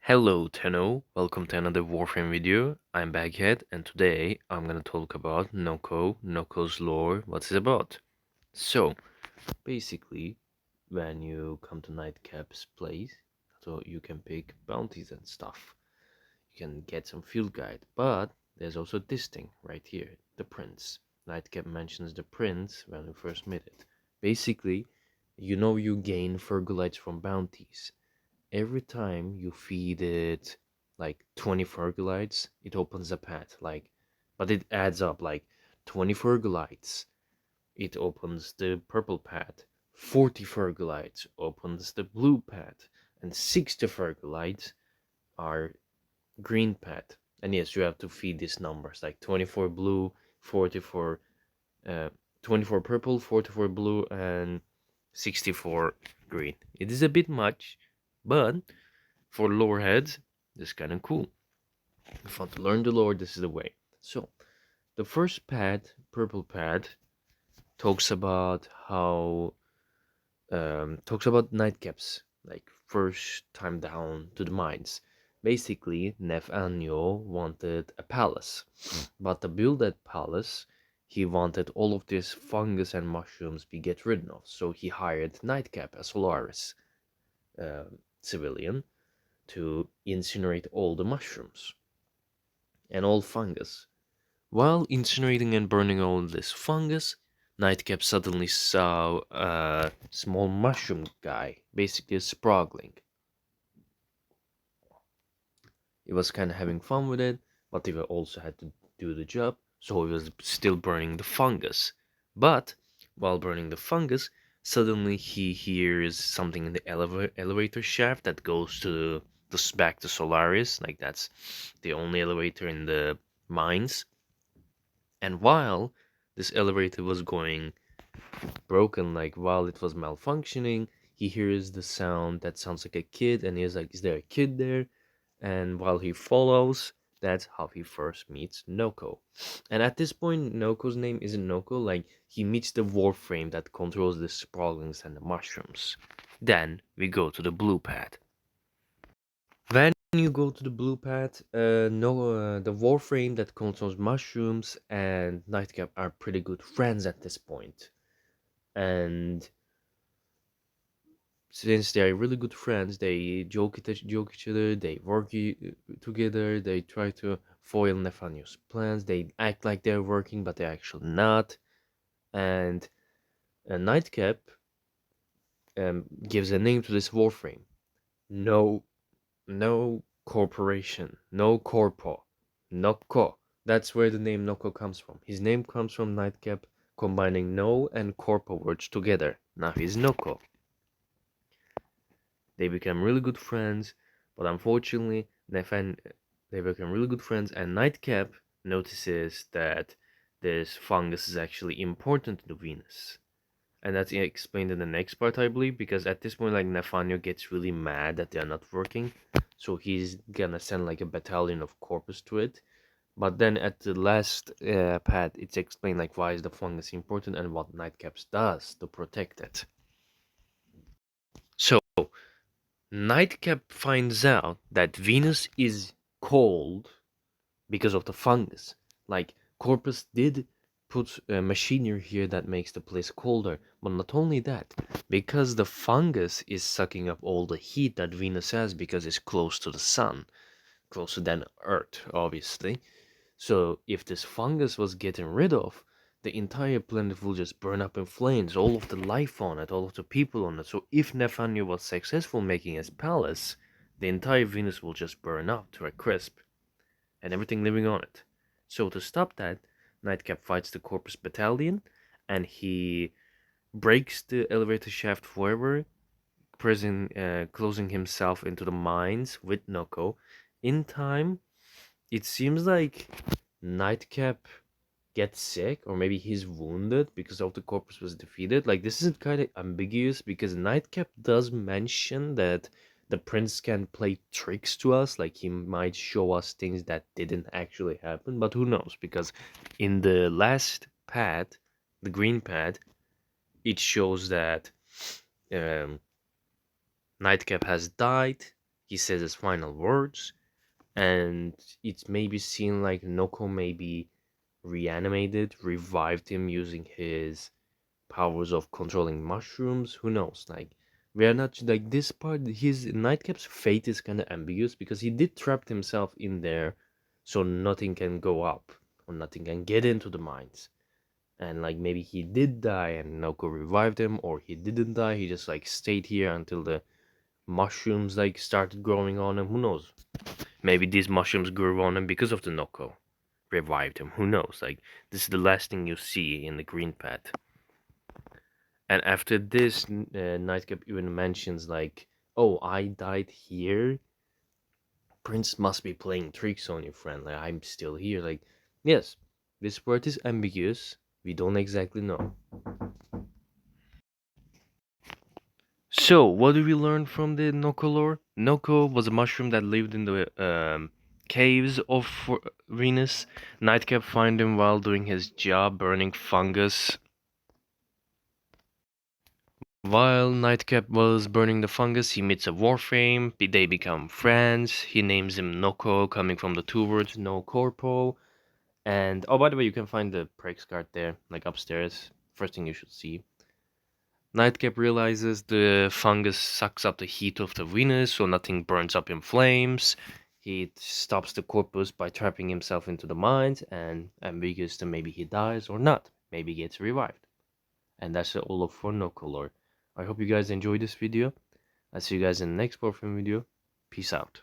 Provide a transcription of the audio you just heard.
Hello Tenno, welcome to another Warframe video. I'm Baghead and today I'm gonna talk about Nokko's lore, what's it about. So, basically, when you come to Nightcap's place, so you can pick bounties and stuff. You can get some field guide, but there's also this thing right here, the prince. Nightcap mentions the prince when we first meet it. Basically, you gain Fergalites from bounties. Every time you feed it like 20 Fergalites, it opens a path. But it adds up like 20 Fergalites, it opens the purple path. 40 Fergalites opens the blue path, and 60 Fergalites are green path. And yes, you have to feed these numbers like 24 blue, 44, uh, 24 purple, 44 blue, and 64 green. It is a bit much, but for lore heads, this is kind of cool. If you want to learn the lore, this is the way. So, the first pad, purple pad, talks about talks about nightcaps, like first time down to the mines. Basically, Nef Anyo wanted a palace, but to build that palace, he wanted all of this fungus and mushrooms be get rid of. So he hired Nightcap, a Solaris civilian, to incinerate all the mushrooms and all fungus. While incinerating and burning all this fungus, Nightcap suddenly saw a small mushroom guy, basically a sprogling. He was kind of having fun with it, but he also had to do the job, so he was still burning the fungus. But while burning the fungus, suddenly he hears something in the elevator shaft that goes to back to Solaris. Like that's the only elevator in the mines. And while this elevator was going broken, like while it was malfunctioning, he hears the sound that sounds like a kid, and he's like, "Is there a kid there?" And while he follows, that's how he first meets Nokko. And at this point, Nokko's name isn't Nokko, like he meets the Warframe that controls the Sprawlings and the mushrooms. Then we go to the blue pad. When you go to the blue pad, the Warframe that controls mushrooms and Nightcap are pretty good friends at this point. And since they are really good friends, they joke each other, they work together, they try to foil Nathaniel's plans, they act like they're working, but they're actually not. And Nightcap gives a name to this Warframe. No, no corporation, no corpo, Nokko. That's where the name Nokko comes from. His name comes from Nightcap combining no and corpo words together. Now he's Nokko. They become really good friends, but unfortunately, they become really good friends, and Nightcap notices that this fungus is actually important to the Venus. And that's explained in the next part, I believe, because at this point, like, Nathaniel gets really mad that they're not working, so he's gonna send, like, a battalion of Corpus to it. But then at the last pad, it's explained, like, why is the fungus important and what Nightcaps does to protect it. So, Nightcap finds out that Venus is cold because of the fungus. Like, Corpus did put machinery here that makes the place colder, but not only that, because the fungus is sucking up all the heat that Venus has because it's close to the sun, closer than Earth, obviously. So, if this fungus was getting rid of, the entire planet will just burn up in flames, all of the life on it, all of the people on it. So if Nathaniel was successful making his palace, the entire Venus will just burn up to a crisp, and everything living on it. So to stop that, Nightcap fights the Corpus Battalion, and he breaks the elevator shaft forever, closing himself into the mines with Nokko. In time, it seems like Nightcap gets sick, or maybe he's wounded because of the corpus was defeated. Like, this is kind of ambiguous because Nightcap does mention that the prince can play tricks to us, like he might show us things that didn't actually happen, but who knows? Because in the last pad, the green pad, it shows that um, Nightcap has died he says his final words, and it's maybe seen like Nokko maybe reanimated, revived him using his powers of controlling mushrooms. Who knows? Like, we are not like this part. His Nightcap's fate is kind of ambiguous because he did trap himself in there, so nothing can go up or nothing can get into the mines. And like maybe he did die and Noko revived him, or he didn't die. He just like stayed here until the mushrooms like started growing on him. Who knows? Maybe these mushrooms grew on him because of the Noko revived him. Who knows? Like, this is the last thing you see in the green path. And after this, Nightcap even mentions like, "Oh, I died here. Prince must be playing tricks on you, friend. Like, I'm still here." Like, yes, this word is ambiguous. We don't exactly know. So, what do we learn from the Nokko lore? Nokko was a mushroom that lived in the caves of Venus. Nightcap found him while doing his job, burning fungus. While Nightcap was burning the fungus, he meets a Warframe. They become friends. He names him Nokko, coming from the two words no corpo. And oh, by the way, you can find the Prex card there, like upstairs. First thing you should see. Nightcap realizes the fungus sucks up the heat of the Venus, so nothing burns up in flames. He stops the corpus by trapping himself into the mines, and ambiguous to maybe he dies or not. Maybe he gets revived. And that's all of for NOKKO LORE. I hope you guys enjoyed this video. I'll see you guys in the next WARFRAME video. Peace out.